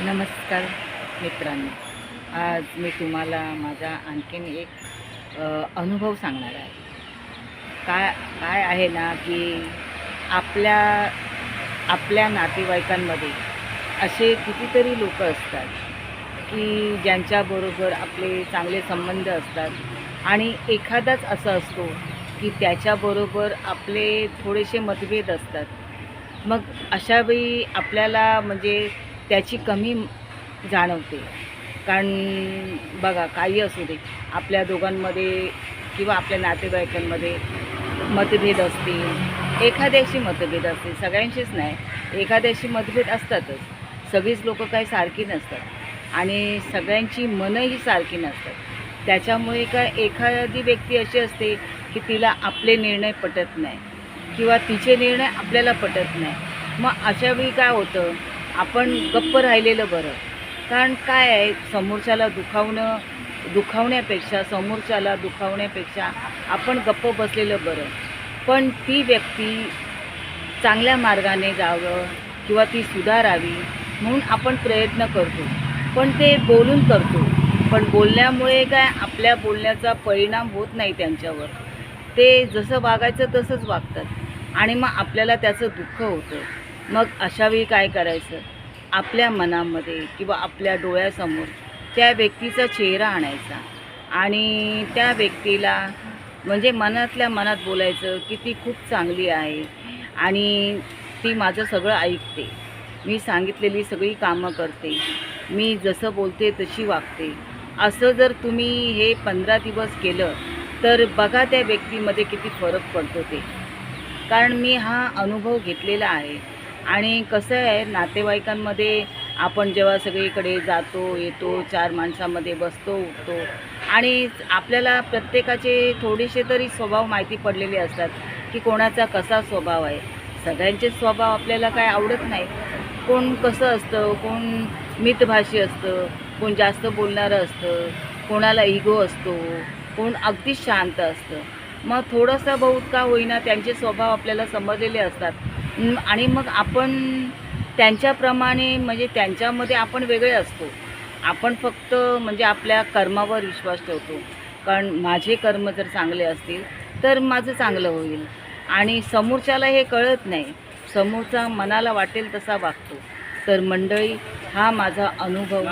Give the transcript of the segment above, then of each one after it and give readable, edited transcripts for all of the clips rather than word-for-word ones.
नमस्कार मित्रांनो, आज मी तुम्हाला माझा आणखीन एक अनुभव सांगणार आहे. काय काय आहे ना, की आपल्या आपल्या नातेवाईकांमध्ये असे कितीतरी लोक असतात, की ज्यांच्याबरोबर आपले चांगले संबंध असतात आणि एखादाच असा असतो, की त्याच्याबरोबर आपले थोडेसे मतभेद असतात. मग अशावेळी आपल्याला म्हणजे त्याची कमी जाणवते. कारण बघा, काही असू दे, आपल्या दोघांमध्ये किंवा आपल्या नातेवाईकांमध्ये मतभेद असतील, एखाद्याशी मतभेद असतील, सगळ्यांशीच नाही, एखाद्याशी मतभेद असतातच. सगळीच लोकं काही सारखी नसतात आणि सगळ्यांची मनंही सारखी नसतात. त्याच्यामुळे काय एखादी व्यक्ती अशी असते, की तिला आपले निर्णय पटत नाही किंवा तिचे निर्णय आपल्याला पटत नाही. मग अशावेळी काय होतं, आपण गप्प राहिलेलं बरं. कारण काय आहे, समोरच्याला समोरच्याला दुखावण्यापेक्षा आपण गप्प बसलेलं बरं. पण ती व्यक्ती चांगल्या मार्गाने जावं किंवा ती सुधारावी म्हणून आपण प्रयत्न करतो. पण ते बोलून करतो. पण बोलण्यामुळे काय आपल्या बोलण्याचा परिणाम होत नाही त्यांच्यावर. ते जसं वागायचं तसंच वागतात आणि मग आपल्याला त्याचं दुःख होतं. मग अशावेळी काय करायचं, आपल्या मनामध्ये किंवा आपल्या डोळ्यासमोर त्या व्यक्तीचा चेहरा आणायचा आणि त्या व्यक्तीला म्हणजे मनातल्या मनात बोलायचं, की ती खूप चांगली आहे आणि ती माझं सगळं ऐकते, मी सांगितलेली सगळी कामं करते, मी जसं बोलते तशी वागते. असं जर तुम्ही हे 15 दिवस केलं तर बघा त्या व्यक्तीमध्ये किती फरक पडतो ते. कारण मी हा अनुभव घेतलेला आहे. आणि कसं आहे, नातेवाईकांमध्ये आपण जेव्हा सगळीकडे जातो येतो, चार माणसामध्ये बसतो उठतो आणि आपल्याला प्रत्येकाचे थोडेसे तरी स्वभाव माहिती पडलेले असतात, की कोणाचा कसा स्वभाव आहे. सगळ्यांचे स्वभाव आपल्याला काय आवडत नाही. कोण कसं असतं, कोण मितभाषी असतं, कोण जास्त बोलणारं असतं, कोणाला इगो असतो, कोण अगदी शांत असतं. मग थोडंसं बहुत का होईना त्यांचे स्वभाव आपल्याला समजलेले असतात आणि मग आपण त्यांच्याप्रमाणे म्हणजे त्यांच्यामध्ये आपण वेगळे असतो. आपण फक्त म्हणजे आपल्या कर्मावर विश्वास ठेवतो. कारण माझे कर्म जर चांगले असतील तर माझं चांगलं होईल आणि समोरच्याला हे कळत नाही. समोरचा मनाला वाटेल तसा वागतो. तर मंडळी, हा माझा अनुभव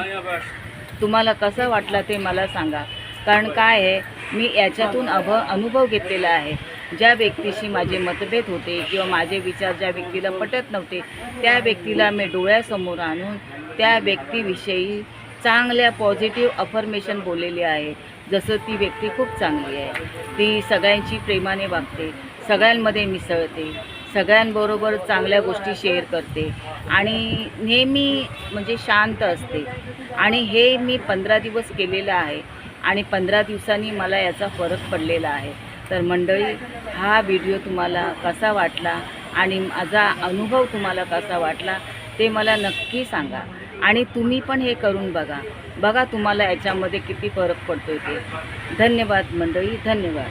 तुम्हाला कसा वाटला ते मला सांगा. कारण काय आहे, मी याच्यातून अनुभव घेतलेला आहे. ज्या व्यक्तीशी माझे मतभेद होते किंवा माझे विचार ज्या व्यक्तीला पटत नव्हते, त्या व्यक्तीला मी डोळ्यासमोर आणून त्या व्यक्तीविषयी चांगल्या पॉझिटिव्ह अफर्मेशन बोललेले आहे. जसं ती व्यक्ती खूप चांगली आहे, ती सगळ्यांची प्रेमाने वागते, सगळ्यांमध्ये मिसळते, सगळ्यांबरोबर चांगल्या गोष्टी शेअर करते आणि नेहमी म्हणजे शांत असते. आणि हे मी 15 दिवस केलेलं आहे आणि 15 दिवसांनी मला याचा फरक पडलेला आहे. तर मंडळी, हा व्हिडिओ तुम्हाला कसा वाटला आणि माझा अनुभव तुम्हाला कसा वाटला ते मला नक्की सांगा आणि तुम्ही पण हे करून बघा. तुम्हाला याच्यामध्ये किती फरक पडतो ते. धन्यवाद मंडळी, धन्यवाद.